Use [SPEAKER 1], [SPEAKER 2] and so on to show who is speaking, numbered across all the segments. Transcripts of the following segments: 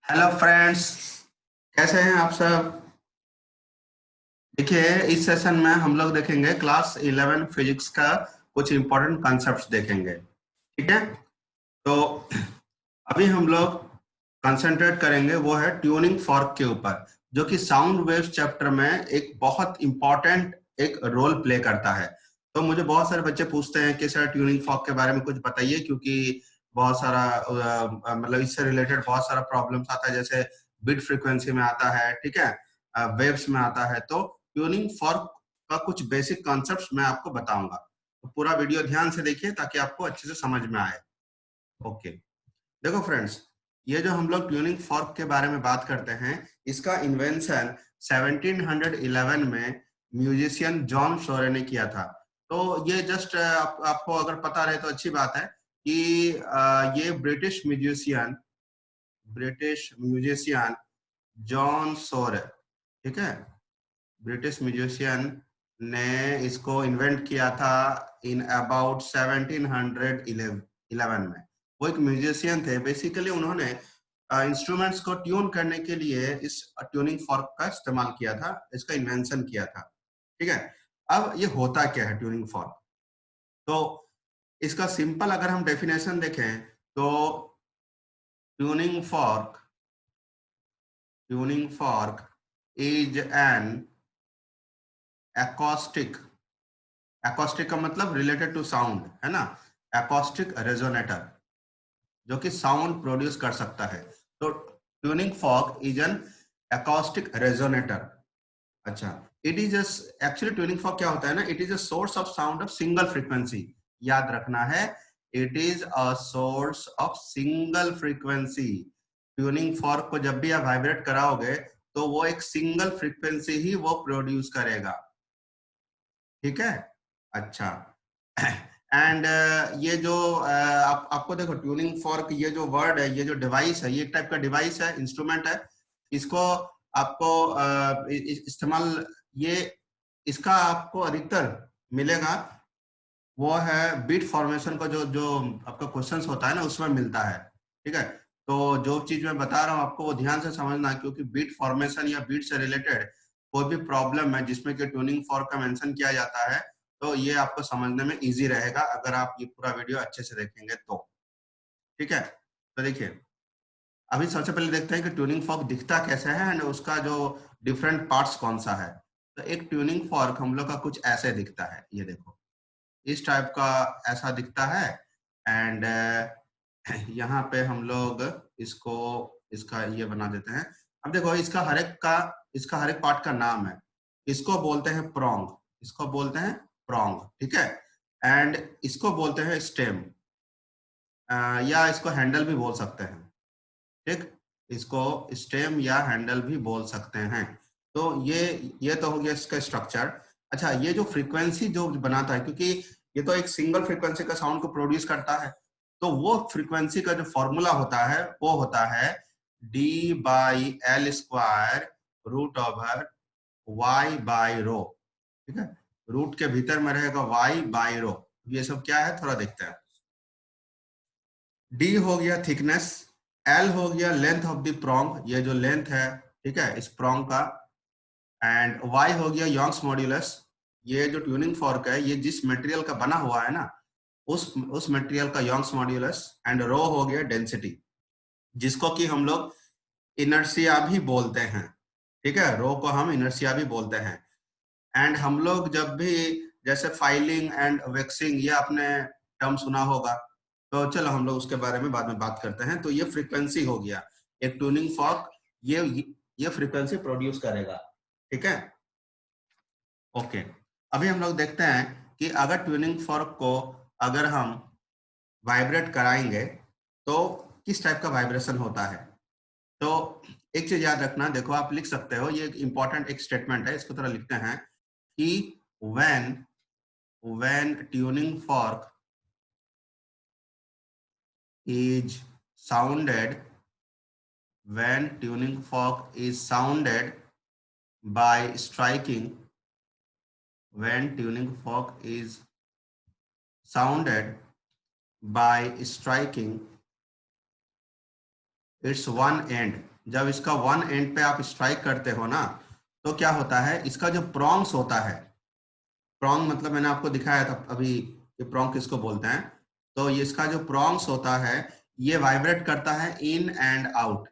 [SPEAKER 1] Hello friends, कैसे हैं आप सब। देखिए, इस सेशन में हम लोग देखेंगे क्लास 11 फिजिक्स का कुछ इंपॉर्टेंट कॉन्सेप्ट्स देखेंगे। ठीक है, तो अभी हम लोग कंसंट्रेट करेंगे वो है ट्यूनिंग फॉर्क के ऊपर, जो कि साउंड वेव्स चैप्टर में एक बहुत इंपॉर्टेंट एक रोल प्ले करता है। तो मुझे बहुत सारे बच्चे पूछते हैं कि सर ट्यूनिंग फॉर्क के बारे में कुछ बताइए, क्योंकि बहुत सारा मतलब इससे रिलेटेड बहुत सारा प्रॉब्लम्स आता है, जैसे बिट फ्रीक्वेंसी में आता है, ठीक है, वेव्स में आता है। तो ट्यूनिंग फॉर्क का कुछ बेसिक कॉन्सेप्ट्स मैं आपको बताऊंगा, तो पूरा वीडियो ध्यान से देखिए ताकि आपको अच्छे से समझ में आए। ओके, देखो फ्रेंड्स, ये जो हम लोग ट्यूनिंग फॉर्क के बारे में बात करते हैं, इसका इन्वेंशन 1711 में म्यूजिशियन जॉन शोरे ने किया था। तो ये जस्ट आपको अगर पता रहे तो अच्छी बात है कि ये ब्रिटिश म्यूजिशियन जॉन शोरे, ठीक है, ब्रिटिश म्यूजिशियन ने इसको इन्वेंट किया था इन अबाउट 1711 में। वो एक म्यूजिशियन थे, बेसिकली उन्होंने इंस्ट्रूमेंट्स को ट्यून करने के लिए इस ट्यूनिंग फॉर्क का इस्तेमाल किया था, इसका इन्वेंशन किया था। ठीक है, अब ये होता क्या है ट्यूनिंग फॉर्क। तो इसका सिंपल अगर हम डेफिनेशन देखें तो tuning fork tuning fork is an acoustic, acoustic का मतलब रिलेटेड टू साउंड है ना, एकॉस्टिक रेजोनेटर, जो कि साउंड प्रोड्यूस कर सकता है। तो tuning fork is an acoustic resonator. अच्छा, it is actually tuning fork क्या होता है ना, it is a source of sound of single frequency. याद रखना है, it is a source of single frequency. Tuning fork को जब भी आप वाइब्रेट कराओगे तो वो एक सिंगल फ्रीक्वेंसी ही वो प्रोड्यूस करेगा। ठीक है, अच्छा। एंड ये जो आपको देखो ट्यूनिंग फॉर्क, ये जो वर्ड है, ये जो डिवाइस है, ये एक टाइप का डिवाइस है, इंस्ट्रूमेंट है। इसको आपको इस्तेमाल, ये इसका आपको अधिकतर मिलेगा वो है बीट फॉर्मेशन का, जो जो आपका क्वेश्चंस होता है ना उसमें मिलता है। ठीक है, तो जो चीज मैं बता रहा हूँ आपको वो ध्यान से समझना, क्योंकि बीट फॉर्मेशन या बीट से रिलेटेड कोई भी प्रॉब्लम है जिसमें कि ट्यूनिंग फॉर्क का मेंशन किया जाता है, तो ये आपको समझने में इजी रहेगा अगर आप ये पूरा वीडियो अच्छे से देखेंगे तो। ठीक है, तो देखिए, अभी सबसे पहले देखते हैं कि ट्यूनिंग फॉर्क दिखता कैसे है एंड उसका जो डिफरेंट पार्ट्स कौन सा है। तो एक ट्यूनिंग फॉर्क हम लोग का कुछ ऐसे दिखता है, ये देखो, इस टाइप का ऐसा दिखता है। एंड यहाँ पे हम लोग इसको, इसका ये बना देते हैं। अब देखो, इसका हर एक पार्ट का नाम है। इसको बोलते हैं प्रोंग, इसको बोलते हैं प्रोंग, ठीक है। एंड इसको बोलते हैं स्टेम, या इसको हैंडल भी बोल सकते हैं। ठीक, इसको स्टेम या हैंडल भी बोल सकते हैं। तो ये तो हो गया इसका स्ट्रक्चर। अच्छा, ये जो फ्रीक्वेंसी जो बनाता है, क्योंकि ये तो एक सिंगल फ्रीक्वेंसी का साउंड को प्रोड्यूस करता है, तो वो फ्रीक्वेंसी का जो फॉर्मूला होता है वो होता है D/L² रूट ओवर Y/ρ। ठीक है, रूट के भीतर में रहेगा Y/ρ। ये सब क्या है थोड़ा देखते हैं। D हो गया थिकनेस, L हो गया लेंथ ऑफ द प्रोंग, ये जो लेंथ है, ठीक है, इस प्रोंग का। एंड Y हो गया यॉन्ग्स मॉड्यूलस, ये जो ट्यूनिंग फॉर्क है ये जिस मटेरियल का बना हुआ है ना, उस मटेरियल का यॉन्ग्स मॉड्यूलस। एंड रो हो गया डेंसिटी, जिसको कि हम लोग इनर्शिया भी बोलते हैं। ठीक है, रो को हम इनर्शिया भी बोलते हैं। एंड हम लोग जब भी जैसे फाइलिंग एंड वैक्सिंग, ये आपने टर्म सुना होगा, तो चलो हम लोग उसके बारे में बाद में बात करते हैं। तो ये फ्रीक्वेंसी हो गया, एक ट्यूनिंग फॉर्क ये फ्रीक्वेंसी प्रोड्यूस करेगा। ठीक है, ओके। अभी हम लोग देखते हैं कि अगर ट्यूनिंग फॉर्क को अगर हम वाइब्रेट कराएंगे तो किस टाइप का वाइब्रेशन होता है। तो एक चीज याद रखना, देखो आप लिख सकते हो, ये एक इंपॉर्टेंट एक स्टेटमेंट है, इसको थोड़ा लिखते हैं कि when tuning fork is sounded when tuning fork is sounded by striking when tuning fork is sounded by striking its one end, जब इसका वन एंड पे आप स्ट्राइक करते हो ना, तो क्या होता है, इसका जो प्रॉन्ग्स होता है, प्रॉन्ग मतलब मैंने आपको दिखाया था अभी, ये प्रॉन्ग किसको बोलते हैं, तो ये इसका जो प्रॉन्ग्स होता है ये वाइब्रेट करता है in and out,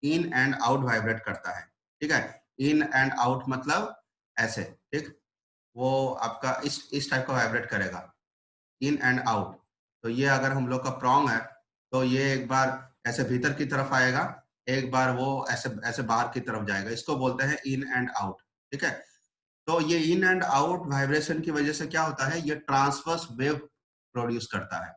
[SPEAKER 1] in and out vibrate करता है, ठीक है। इन एंड आउट मतलब ऐसे, ठीक, वो आपका इस टाइप का वाइब्रेट करेगा, इन एंड आउट। तो ये अगर हम लोग का प्रॉन्ग है तो ये एक बार ऐसे भीतर की तरफ आएगा, एक बार वो ऐसे ऐसे बाहर की तरफ जाएगा, इसको बोलते हैं इन एंड आउट, ठीक है। तो ये इन एंड आउट वाइब्रेशन की वजह से क्या होता है, ये ट्रांसवर्स वेव प्रोड्यूस करता है।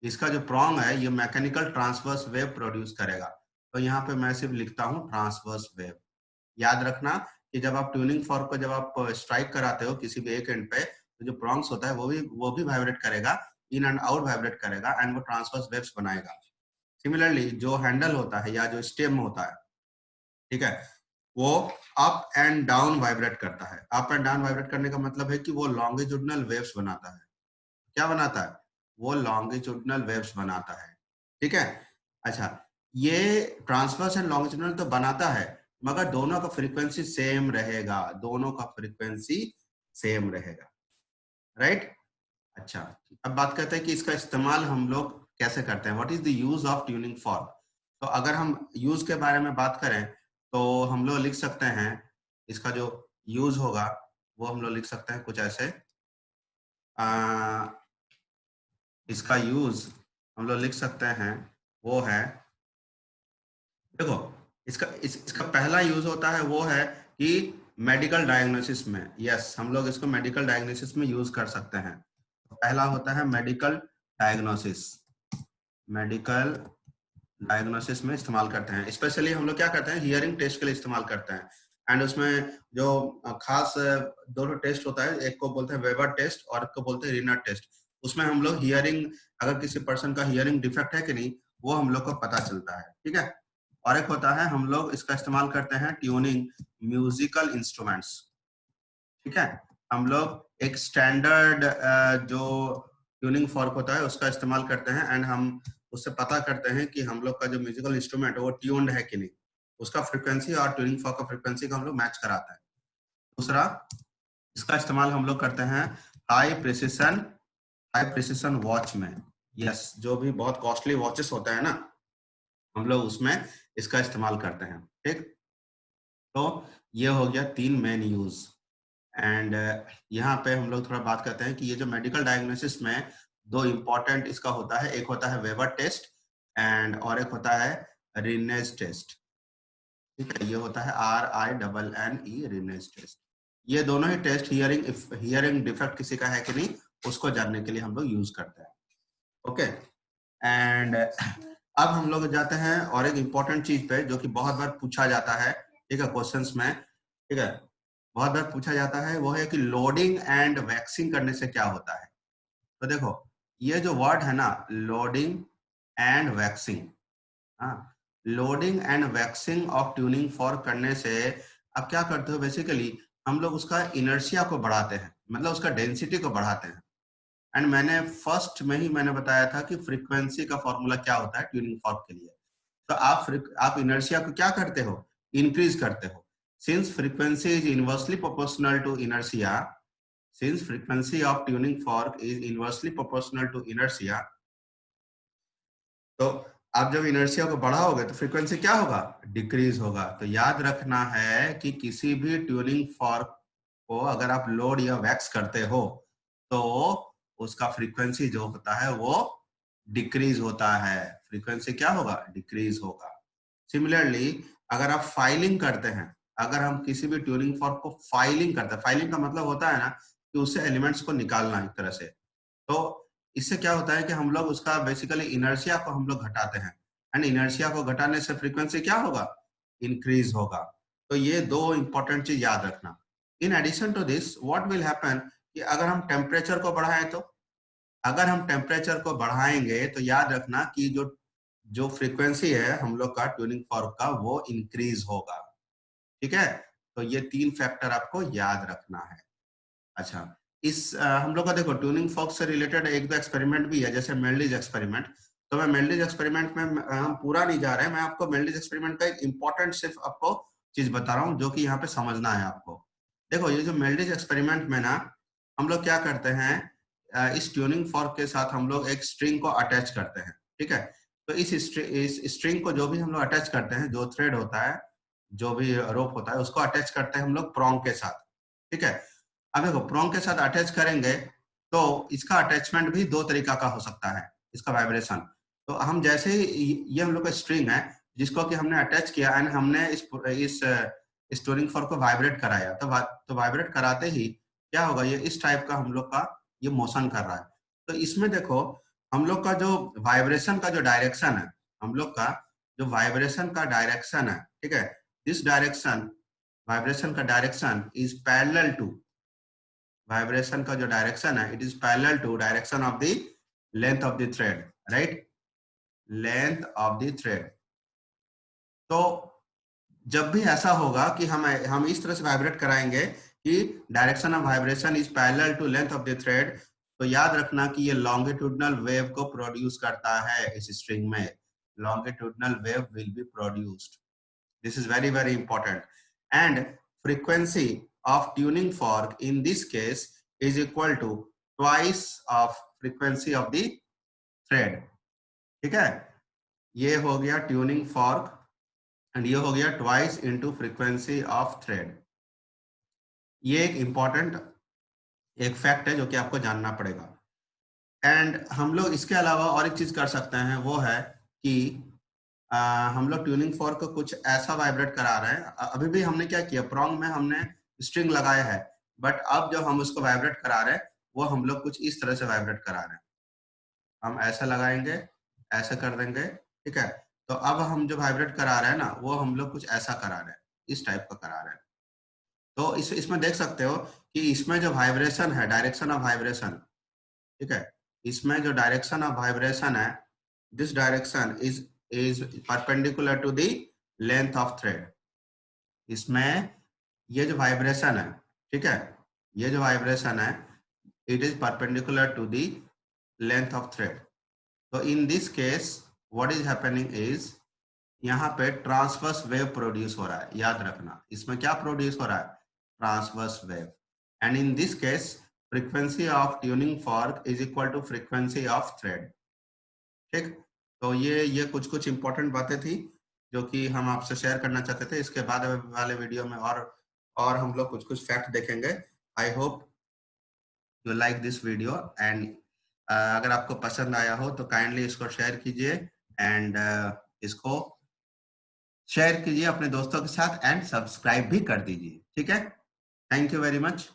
[SPEAKER 1] इसका जो प्रॉन्ग है ये मैकेनिकल ट्रांसवर्स वेव प्रोड्यूस करेगा। तो यहाँ पे मैं सिर्फ लिखता हूँ ट्रांसवर्स वेव। याद रखना कि जब आप ट्यूनिंग फॉर्क को जब आप स्ट्राइक कराते हो किसी भी एक एंड पे, तो जो प्रॉन्ग्स होता है वो भी वाइब्रेट करेगा, इन एंड आउट वाइब्रेट करेगा एंड वो ट्रांसवर्स वेव्स बनाएगा। सिमिलरली जो हैंडल होता है या जो स्टेम होता है, ठीक है, वो अप एंड डाउन वाइब्रेट करता है। अप एंड डाउन वाइब्रेट करने का मतलब है कि वो लॉन्गिट्यूडनल वेव्स बनाता है। क्या बनाता है, वो लॉन्गिट्यूडनल वेव्स बनाता है, ठीक है। अच्छा, ये ट्रांसवर्स एंड लॉन्गिट्यूडनल तो बनाता है, मगर दोनों का फ्रीक्वेंसी सेम रहेगा, दोनों का फ्रीक्वेंसी सेम रहेगा, राइट। अच्छा, अब बात करते हैं कि इसका इस्तेमाल हम लोग कैसे करते हैं, what is the use of tuning fork. तो अगर हम यूज के बारे में बात करें तो हम लोग लिख सकते हैं, इसका जो यूज होगा वो हम लोग लिख सकते हैं कुछ ऐसे, इसका यूज हम लोग लिख सकते हैं, वो है, देखो, इसका पहला यूज होता है वो है कि मेडिकल डायग्नोसिस में, यस, हम लोग इसको मेडिकल डायग्नोसिस में यूज कर सकते हैं। तो पहला होता है मेडिकल डायग्नोसिस, मेडिकल डायग्नोसिस में इस्तेमाल करते हैं। स्पेशली हम लोग क्या करते हैं, हियरिंग टेस्ट के लिए इस्तेमाल करते हैं। एंड उसमें जो खास दोनों टेस्ट होता है, एक को बोलते हैं वेबर टेस्ट और एक को बोलते हैं रिनर टेस्ट। उसमें हम लोग हियरिंग, अगर किसी पर्सन का हियरिंग डिफेक्ट है कि नहीं, वो हम लोग को पता चलता है, ठीक है। और एक होता है हम लोग इसका इस्तेमाल करते हैं ट्यूनिंग म्यूजिकल इंस्ट्रूमेंट्स, ठीक है। हम लोग एक स्टैंडर्ड जो ट्यूनिंग फॉर्क होता है उसका इस्तेमाल करते हैं एंड हम उससे पता करते हैं कि हम लोग का जो म्यूजिकल इंस्ट्रूमेंट है वो ट्यून्ड है कि नहीं, उसका फ्रीक्वेंसी और ट्यूनिंग फॉर्क का फ्रीक्वेंसी को हम लोग मैच कराते हैं। दूसरा, इसका इस्तेमाल हम लोग करते हैं हाई प्रिसिशन वॉच में, यस, जो भी बहुत कॉस्टली वॉचेस होता है ना, हम लोग उसमें इसका इस्तेमाल करते हैं, ठीक। तो ये हो गया 3 मेन यूज। एंड यहाँ पे हम लोग थोड़ा बात करते हैं कि ये जो मेडिकल डायग्नोसिस में 2 इंपॉर्टेंट इसका होता है, एक होता है वेबर टेस्ट एंड और एक होता है रिनेज टेस्ट, ठीक है। ये होता है RINNE, रिनेज टेस्ट। ये दोनों ही टेस्ट हियरिंग डिफेक्ट किसी का है कि नहीं उसको जानने के लिए हम लोग यूज करते हैं, ओके। एंड अब हम लोग जाते हैं और एक इम्पोर्टेंट चीज पे जो कि बहुत बार पूछा जाता है, ठीक है, क्वेश्चंस में, ठीक है, बहुत बार पूछा जाता है, वो है कि लोडिंग एंड वैक्सिंग करने से क्या होता है। तो देखो, ये जो वर्ड है ना, लोडिंग एंड वैक्सिंग, हाँ, loading and waxing of tuning fork करने से आप क्या करते हो, बेसिकली हम लोग उसका इनर्शिया को बढ़ाते हैं, मतलब उसका डेंसिटी को बढ़ाते हैं। एंड मैंने फर्स्ट में ही मैंने बताया था कि फ्रीक्वेंसी का फॉर्मूला क्या होता है ट्यूनिंग फॉर्क के लिए। तो आप इनर्शिया को क्या करते हो, इंक्रीज करते हो। Since frequency is inversely proportional to inertia, since frequency of tuning fork is inversely proportional to inertia, तो आप जब इनर्शिया को बढ़ाओगे तो फ्रीक्वेंसी क्या होगा, डिक्रीज होगा। तो याद रखना है कि किसी भी ट्यूनिंग फॉर्क को अगर आप लोड या वैक्स करते हो तो उसका फ्रीक्वेंसी जो होता है वो डिक्रीज होता है, फ्रीक्वेंसी क्या होगा, डिक्रीज होगा। सिमिलरली अगर आप फाइलिंग करते हैं, अगर हम किसी भी ट्यूनिंग फॉर्क को फाइलिंग करते हैं, फाइलिंग का मतलब होता है ना कि उससे एलिमेंट्स को निकालना एक तरह से, तो इससे क्या होता है कि हम लोग उसका बेसिकली इनर्शिया को हम लोग घटाते हैं एंड इनर्शिया को घटाने से फ्रीक्वेंसी क्या होगा, इंक्रीज होगा। तो ये 2 इंपॉर्टेंट चीज याद रखना। In addition to this what will happen कि अगर हम टेम्परेचर को बढ़ाएं, तो अगर हम टेम्परेचर को बढ़ाएंगे तो याद रखना कि जो जो फ्रीक्वेंसी है हम लोग का ट्यूनिंग फॉर्क का वो इंक्रीज होगा, ठीक है। तो ये 3 फैक्टर आपको याद रखना है। अच्छा, हम लोग का देखो ट्यूनिंग फॉर्क से रिलेटेड एक दो एक्सपेरिमेंट भी है, जैसे मेल्डिज एक्सपेरिमेंट। तो मैं मेल्डिज एक्सपेरिमेंट में हम पूरा नहीं जा रहे हैं, मैं आपको मेल्डिज एक्सपेरिमेंट का एक इंपॉर्टेंट सिर्फ आपको चीज बता रहा हूँ जो कि यहाँ पे समझना है आपको। देखो ये जो मेल्डिज एक्सपेरिमेंट में ना हम लोग क्या करते हैं, इस ट्यूनिंग फॉर्क के साथ हम लोग एक स्ट्रिंग को अटैच करते हैं, ठीक है। तो इस स्ट्रिंग को जो भी हम लोग अटैच करते हैं, जो थ्रेड होता है, जो भी रोप होता है, उसको अटैच करते हैं हम लोग प्रोंग के साथ, ठीक है। अब देखो प्रोंग के साथ अटैच करेंगे तो इसका अटैचमेंट भी दो तरीका का हो सकता है, इसका वाइब्रेशन। तो हम जैसे ही ये हम लोग का स्ट्रिंग है जिसको कि हमने अटैच किया एंड हमने इस स्टोरिंग फॉर्क को वाइब्रेट कराया, तो वाइब्रेट कराते ही क्या होगा, ये इस टाइप का हम लोग का ये मोशन कर रहा है। तो इसमें देखो हम लोग का जो वाइब्रेशन का जो डायरेक्शन है, हम लोग का जो वाइब्रेशन का डायरेक्शन है, ठीक है, दिस डायरेक्शन, वाइब्रेशन का direction is parallel to, vibration का जो डायरेक्शन है it is parallel to direction of the length of the thread, right, length of the thread. तो जब भी ऐसा होगा कि हम इस तरह से वाइब्रेट कराएंगे कि direction of vibration is parallel to length of the thread, तो याद रखना कि ये लॉन्गिट्यूडनल वेव को प्रोड्यूस करता है इस स्ट्रिंग में, longitudinal wave will be produced. This is very, very important. And frequency of tuning fork in this case is equal to twice of frequency of the thread. ठीक है, ये हो गया ट्यूनिंग फॉर्क एंड ये हो गया twice into frequency of thread. ये एक इंपॉर्टेंट एक फैक्ट है जो कि आपको जानना पड़ेगा। एंड हम लोग इसके अलावा और एक चीज कर सकते हैं, वो है कि हम लोग ट्यूनिंग फॉर्क को कुछ ऐसा वाइब्रेट करा रहे हैं। अभी भी हमने क्या किया, प्रोंग में हमने स्ट्रिंग लगाया है, बट अब जो हम उसको वाइब्रेट करा रहे हैं वो हम लोग कुछ इस तरह से वाइब्रेट करा रहे हैं। हम ऐसा लगाएंगे, ऐसा कर देंगे, ठीक है। तो अब हम जो वाइब्रेट करा रहे हैं ना वो हम लोग कुछ ऐसा करा रहे हैं, इस टाइप का करा रहे हैं। तो इसमें देख सकते हो कि इसमें जो वाइब्रेशन है, डायरेक्शन ऑफ वाइब्रेशन, ठीक है, इसमें जो डायरेक्शन ऑफ वाइब्रेशन है, this direction is perpendicular to the length of thread. इसमें ये जो वाइब्रेशन है, ठीक है, ये जो वाइब्रेशन है it is perpendicular to the length of thread. तो in this case what is happening is यहाँ पे ट्रांसवर्स वेव प्रोड्यूस हो रहा है, याद रखना इसमें क्या प्रोड्यूस हो रहा है, transverse wave. And in this case frequency of tuning fork is equal to frequency of thread, ठीक। तो ये कुछ इंपॉर्टेंट बातें थी जो कि हम आपसे शेयर करना चाहते थे। इसके बाद वाले वीडियो में और हम लोग कुछ फैक्ट देखेंगे। I hope you like this video and अगर आपको पसंद आया हो तो काइंडली इसको शेयर कीजिए एंड इसको शेयर कीजिए अपने दोस्तों के साथ एंड सब्सक्राइब भी कर दीजिए, ठीक है। Thank you very much.